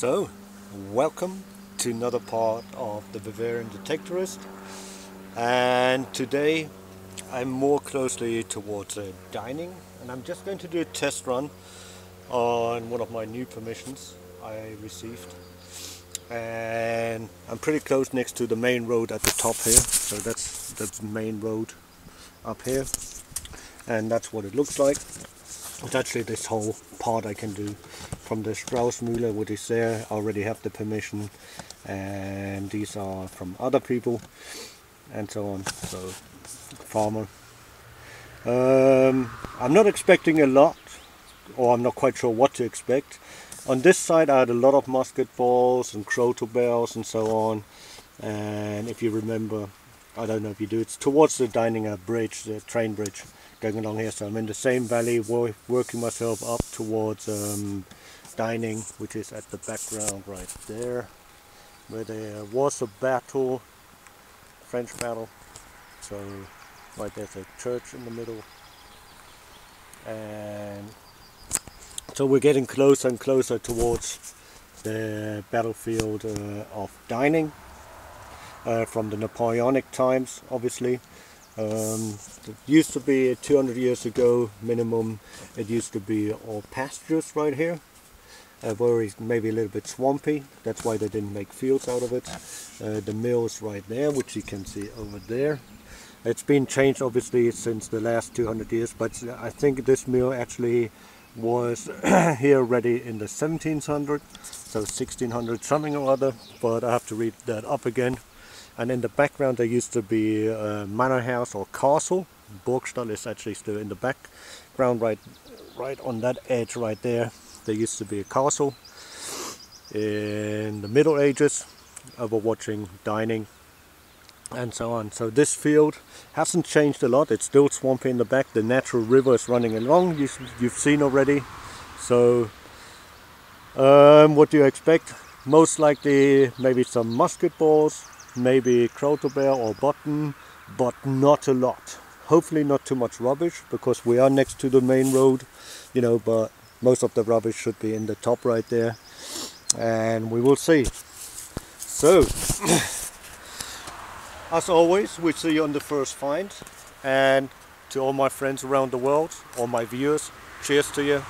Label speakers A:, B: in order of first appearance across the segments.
A: So, welcome to another part of the Bavarian Detectorist, and today I'm more closely towards dining, and I'm just going to do a test run on one of my new permissions I received. And I'm pretty close next to the main road at the top here, so that's the main road up here, and that's what it looks like. It's actually this whole part I can do from the Straussmühle, which is there. I already have the permission, and these are from other people and so on. So farmer. I'm not expecting a lot, or I'm not quite sure what to expect. On this side I had a lot of musket balls and crotal bells and so on, and if you remember, I don't know if you do, it's towards the Dininger bridge, the train bridge going along here. So I'm in the same valley, working myself up towards Dining, which is at the background right there, where there was a battle, French battle. So right there's a church in the middle, and so we're getting closer and closer towards the battlefield of Dining, from the Napoleonic times, obviously. It used to be 200 years ago minimum. It used to be all pastures right here, very maybe a little bit swampy. That's why they didn't make fields out of it. The mill's right there, which you can see over there. It's been changed obviously since the last 200 years, but I think this mill actually was here already in the 1700s, so 1600 something or other, but I have to read that up again. And in the background there used to be a manor house or castle. Burgstall is actually still in the background, right on that edge right there. There used to be a castle in the Middle Ages, overwatching Dining and so on. So this field hasn't changed a lot. It's still swampy in the back. The natural river is running along, you've seen already. So what do you expect? Most likely maybe some musket balls, maybe crotal bell or button, but not a lot. Hopefully not too much rubbish, because we are next to the main road, you know, but most of the rubbish should be in the top right there, and we will see. So as always, we see you on the first find, and to all my friends around the world, all my viewers, cheers to you.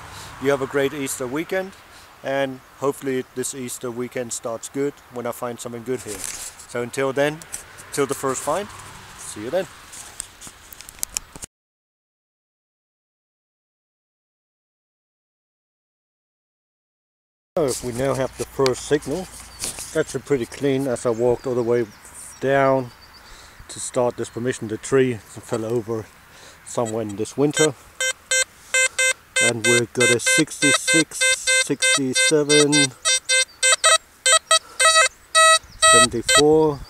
A: You have a great Easter weekend, and hopefully this Easter weekend starts good when I find something good here. So until then, till the first find, see you then. So we now have the first signal. That's pretty clean. As I walked all the way down to start this permission, the tree fell over somewhere in this winter, and we've got a 66, 67, 74,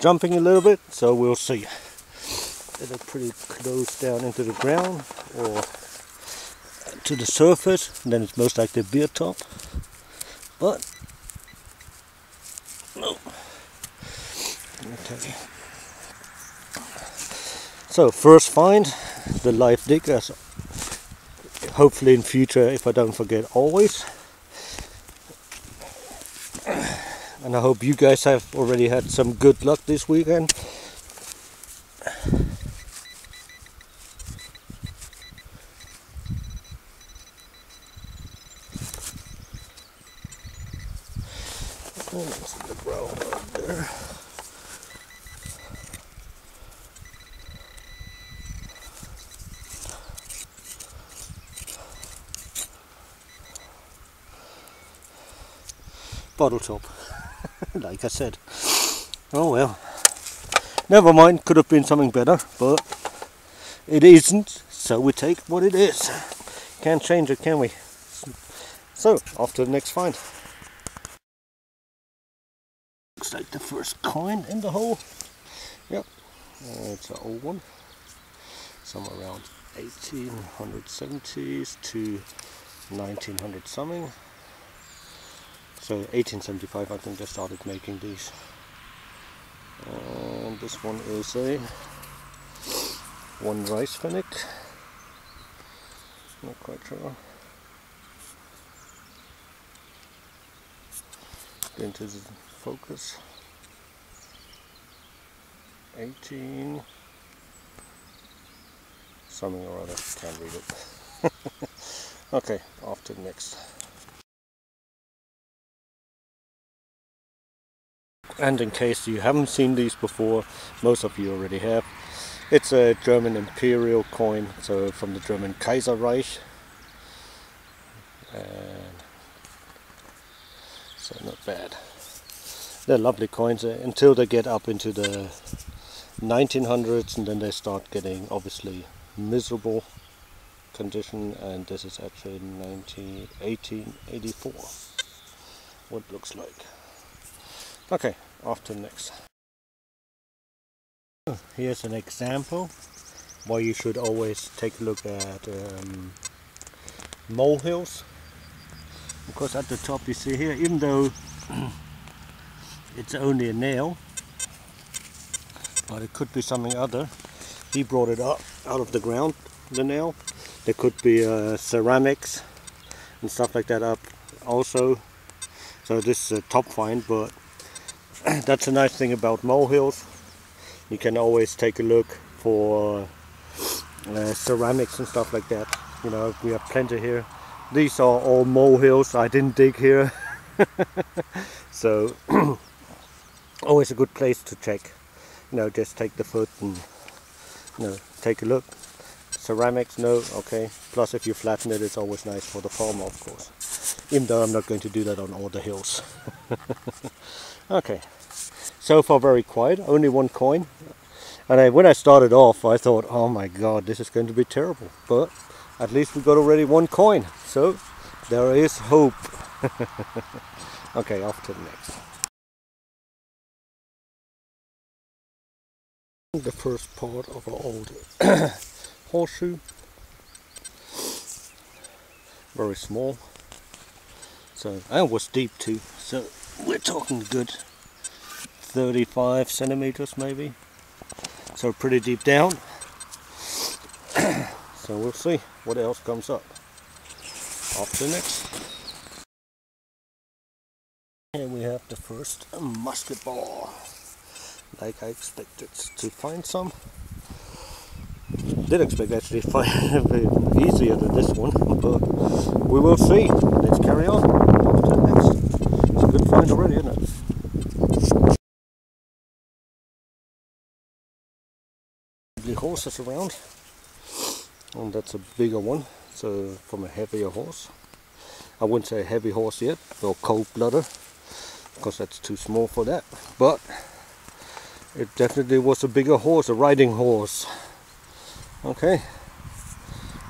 A: jumping a little bit, so we'll see. Is it pretty close down into the ground or to the surface? And then it's most likely a beer top, but no. Okay. So first find, the live dig, as hopefully in future, if I don't forget, always. And I hope you guys have already had some good luck this weekend. That's the ground right there. Bottle top, like I said. Oh well, never mind, could have been something better, but it isn't, so we take what it is. Can't change it, can we? So, off to the next find. Looks like the first coin in the hole. Yep, it's an old one, somewhere around 1870s to 1900 something. So 1875 I think they started making these. And this one is a one rice fennec. Not quite sure. into the focus. 18 something or other, can't read it. Okay, off to the next. And in case you haven't seen these before, most of you already have, it's a German imperial coin, so from the German Kaiserreich. And so not bad. They're lovely coins until they get up into the 1900s, and then they start getting obviously miserable condition, and this is actually 1884 what it looks like. Okay, off to the next. Here's an example why you should always take a look at molehills, because at the top you see here, even though it's only a nail, but it could be something other. He brought it up out of the ground, the nail. There could be ceramics and stuff like that up also. So this is a top find, but that's a nice thing about molehills. You can always take a look for ceramics and stuff like that. You know, we have plenty here. These are all molehills. I didn't dig here. So always a good place to check. You know, just take the foot and, you know, take a look. Ceramics, no, okay. Plus if you flatten it, it's always nice for the farmer, of course. Even though I'm not going to do that on all the hills. Okay, so far very quiet, only one coin. And when I started off, I thought, oh my god, this is going to be terrible. But at least we got already one coin, so there is hope. Okay, off to the next. The first part of our old horseshoe, very small, so and it was deep too, so we're talking good 35 centimeters maybe, so pretty deep down. So we'll see what else comes up. Off to the next. Here we have the first musket ball, like I expected to find some. Did expect actually to find it easier than this one, but we will see. Let's carry on. Off to the next. It's a good find already, isn't it? The horses around, and that's a bigger one, so from a heavier horse. I wouldn't say a heavy horse yet, or cold-blooded, because that's too small for that, but it definitely was a bigger horse, a riding horse. Okay,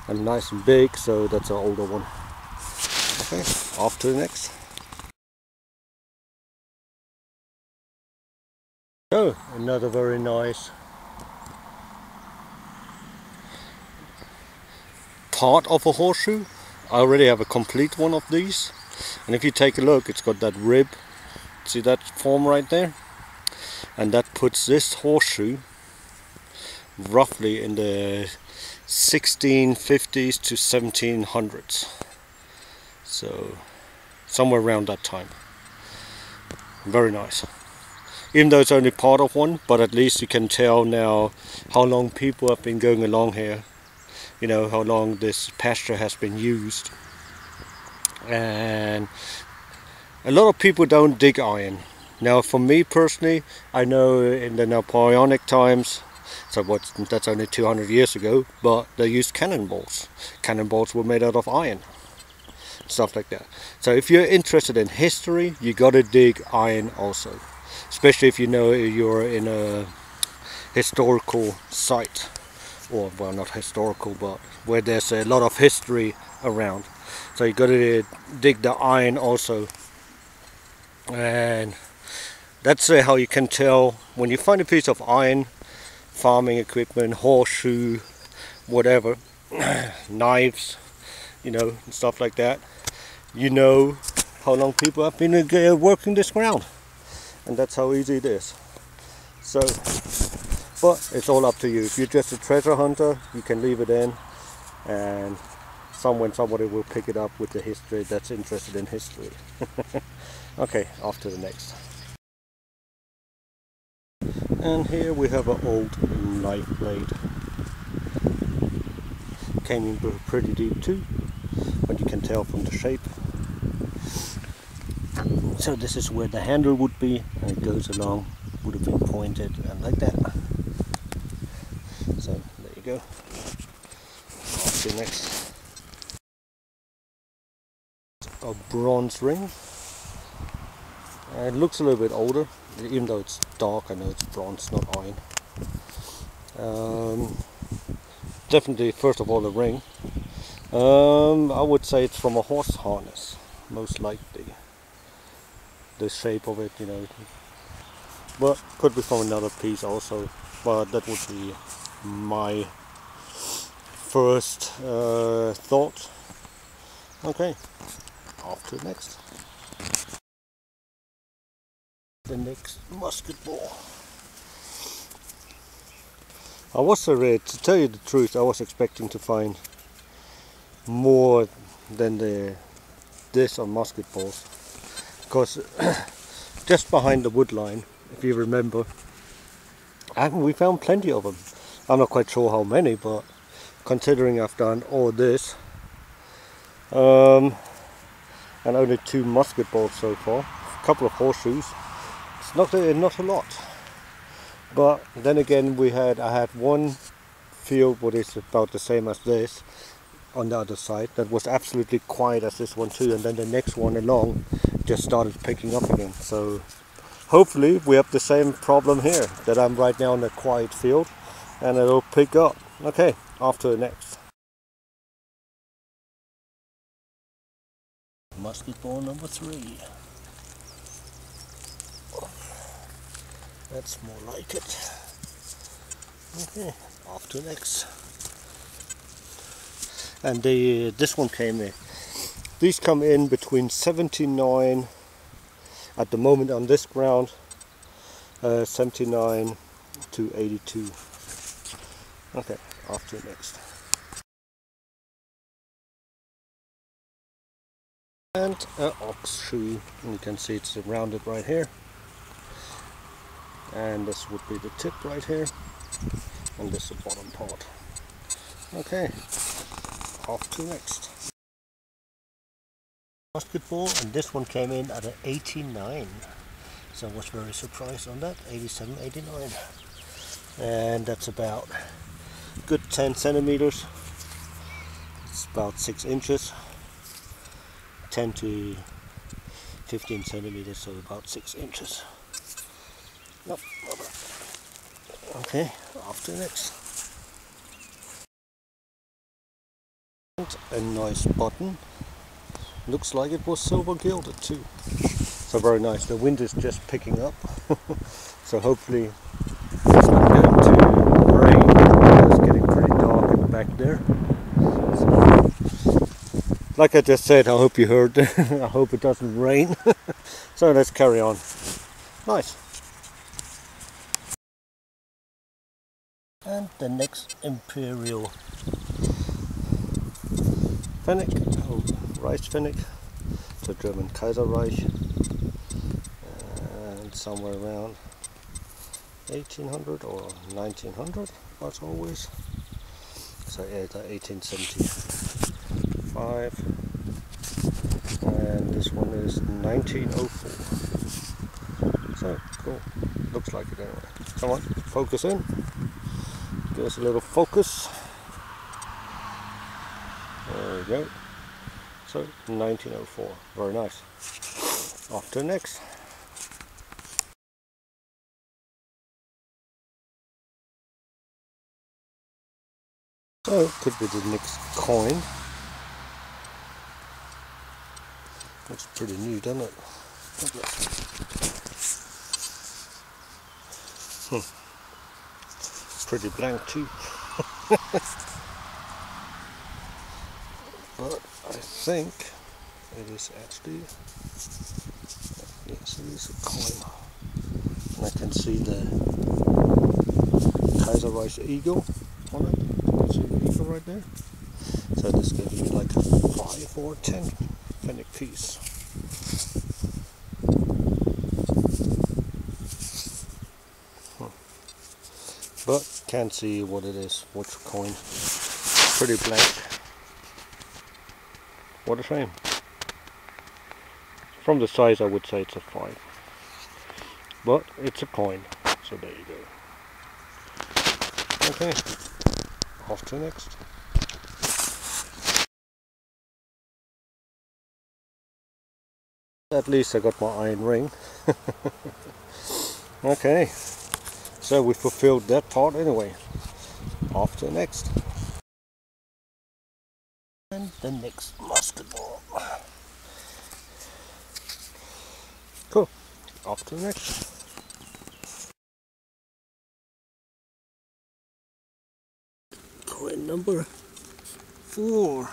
A: and nice and big, so that's an older one. Okay, off to the next. So, another very nice part of a horseshoe. I already have a complete one of these, and if you take a look, it's got that rib. See that form right there? And that puts this horseshoe roughly in the 1650s to 1700s, so somewhere around that time. Very nice, even though it's only part of one, but at least you can tell now how long people have been going along here, you know, how long this pasture has been used. And a lot of people don't dig iron. Now for me personally, I know in the Napoleonic times, so that's only 200 years ago, but they used cannonballs. Cannonballs were made out of iron, stuff like that. So if you're interested in history, you got to dig iron also, especially if you know you're in a historical site, or well, not historical, but where there's a lot of history around. So you got to dig the iron also, and that's how you can tell when you find a piece of iron. Farming equipment, horseshoe, whatever, knives, you know, and stuff like that. You know how long people have been working this ground, and that's how easy it is. So, but it's all up to you. If you're just a treasure hunter, you can leave it in, and when somebody will pick it up with the history that's interested in history. Okay, off to the next. And here we have an old knife blade. Came in pretty deep too, but you can tell from the shape. So this is where the handle would be, and it goes along, would have been pointed and like that. So there you go. Off to the next. A bronze ring. It looks a little bit older, even though it's dark. I know it's bronze, not iron. Definitely, first of all, the ring. I would say it's from a horse harness, most likely. The shape of it, you know. But could be from another piece also. But that would be my first thought. Okay, off to the next. The next musket ball. I was to tell you the truth, I was expecting to find more than this on musket balls, because just behind the wood line, if you remember, we found plenty of them. I'm not quite sure how many, but considering I've done all this and only 2 musket balls so far, a couple of horseshoes, it's not a lot. But then again, I had one field what is about the same as this on the other side that was absolutely quiet as this one too, and then the next one along just started picking up again. So hopefully we have the same problem here, that I'm right now in a quiet field and it'll pick up. Okay, off to the next. Musket ball number 3. That's more like it. Okay, off to the next. And this one came in. These come in between 79 at the moment on this ground, 79 to 82. Okay, off to the next. And an ox shoe, and you can see it's rounded right here. And this would be the tip right here, and this is the bottom part. Okay, off to next. Musket ball, and this one came in at an 89, so I was very surprised on that. 87, 89, and that's about good 10 centimeters. It's about 6 inches, 10 to 15 centimeters, so about 6 inches. Nope. Okay, off to the next. And a nice button. Looks like it was silver gilded too. So very nice. The wind is just picking up. So hopefully it's not going to rain. It's getting pretty dark in the back there. So, like I just said, I hope you heard. I hope it doesn't rain. So let's carry on. Nice. And the next imperial fennec, rice fennec, the German Kaiserreich, and somewhere around 1800 or 1900 as always. So yeah, 1875, and this one is 1904. So cool, looks like it anyway. Come on, focus in. Give us a little focus. There we go. So 1904, very nice. Off to the next. So could be the next coin. Looks pretty new, doesn't it? Pretty blank too. But I think it is actually, yes, it is a coin. And I can see the Kaiserreich eagle on it. You can see the eagle right there. So this is going to be like a 5 or 10 fennec piece. but can't see what it is, which coin. Pretty blank. What a shame. From the size I would say it's a 5. But it's a coin, so there you go. Okay, off to the next. At least I got my iron ring. Okay, so we fulfilled that part anyway. Off to the next. And the next musket ball. Cool, off to the next. Coin number 4.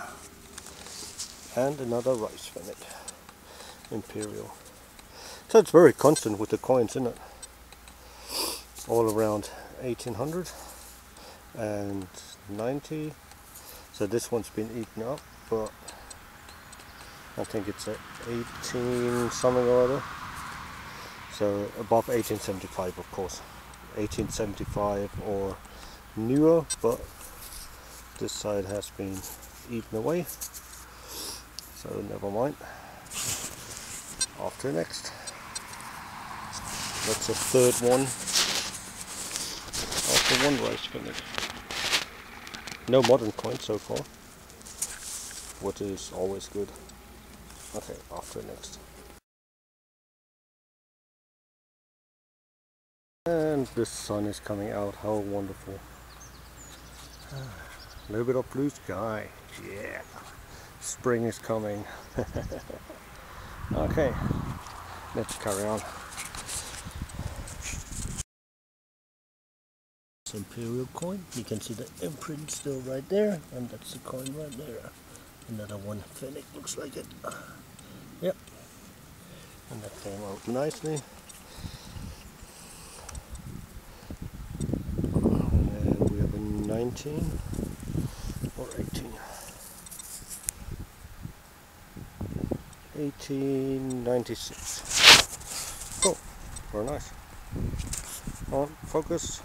A: And another rice fennec. Imperial. So it's very constant with the coins, isn't it? All around 1800 and 90. So this one's been eaten up, but I think it's at 18 something or other. So above 1875, of course. 1875 or newer, but this side has been eaten away. So never mind. Off to the next. That's the third one. After one rice fennec. No modern coins so far, which is always good. Okay, off to the next. And the sun is coming out. How wonderful. A little bit of blue sky. Yeah. Spring is coming. Okay, let's carry on. It's Imperial coin. You can see the imprint still right there, and that's the coin right there. Another one fennec looks like it. Yep. And that came out nicely. And we have a 19 or 18. 1896. Cool, very nice. On, focus.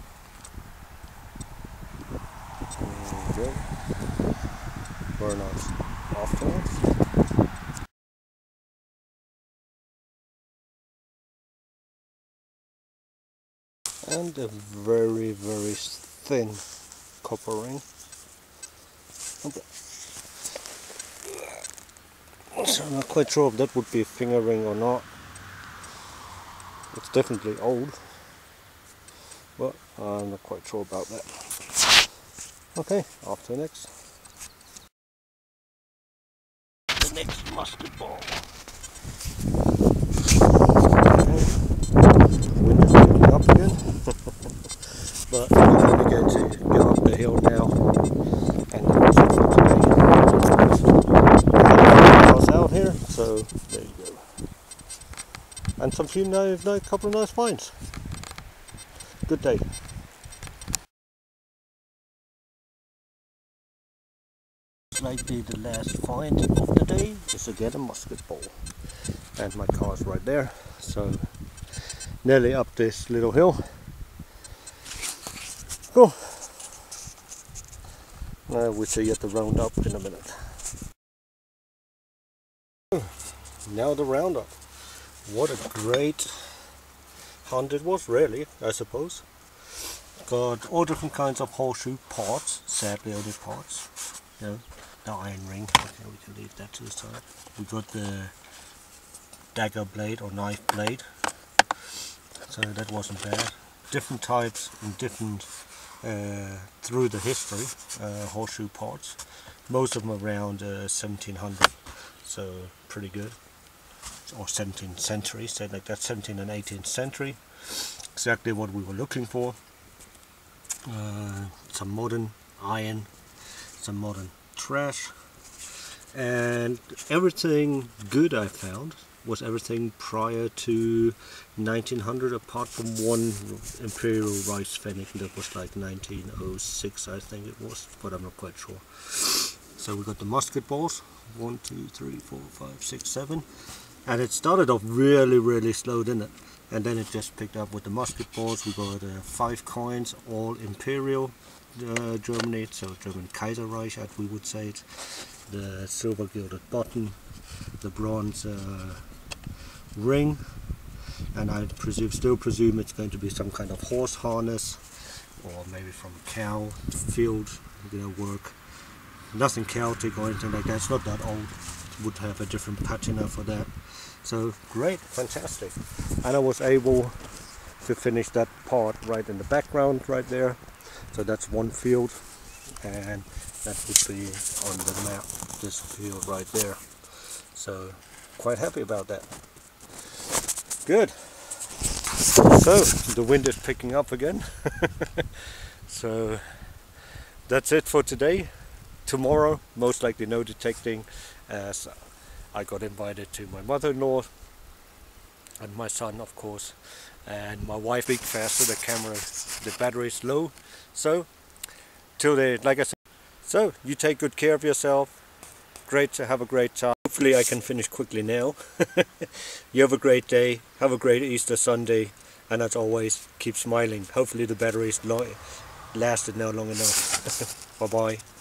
A: There we go. Very nice. Off to next. And a very, very thin copper ring. Okay. So I'm not quite sure if that would be a finger ring or not. It's definitely old, but I'm not quite sure about that. Okay, off to the next. The next musket ball. Okay. Wind is picking up again, but we're only going to go up the hill now, and then we'll start today. Out here, so there you go. And some few couple of nice finds. Good day. Likely the last find of the day is again a musket ball, and my car's right there, so nearly up this little hill. Cool. Now we'll see you at the roundup in a minute. Now the roundup. What a great hunt it was, really, I suppose. Got all different kinds of horseshoe parts, sadly only parts. You know, the iron ring, okay, we can leave that to the side. We got the dagger blade or knife blade, so that wasn't bad. Different types and different through the history, horseshoe parts. Most of them around 1700, so pretty good. Or 17th century, so like that 17th and 18th century, exactly what we were looking for. Some modern iron, some modern trash, and everything good I found was everything prior to 1900, apart from one Imperial rice fennec that was like 1906 I think it was, but I'm not quite sure. So we got the musket balls, 1, 2, 3, 4, 5, 6, 7. And it started off really, really slow, didn't it? And then it just picked up with the musket balls. We got 5 coins, all Imperial Germany, so German Kaiserreich as we would say it. The silver gilded button, the bronze ring, and I still presume it's going to be some kind of horse harness, or maybe from cow field, work. Nothing Celtic or anything like that. It's not that old. It would have a different patina for that. So great, fantastic. And I was able to finish that part right in the background right there. So that's one field, and that would be on the map, this field right there. So quite happy about that. Good. So the wind is picking up again. So that's it for today. Tomorrow, most likely no detecting, as I got invited to my mother-in-law and my son, of course, and my wife speaks faster. The camera, the battery is low. So till then, like I said, so you take good care of yourself. Great to have a great time. Hopefully I can finish quickly now. You have a great day. Have a great Easter Sunday, and as always, keep smiling. Hopefully the batteries lasted now long enough. Bye bye.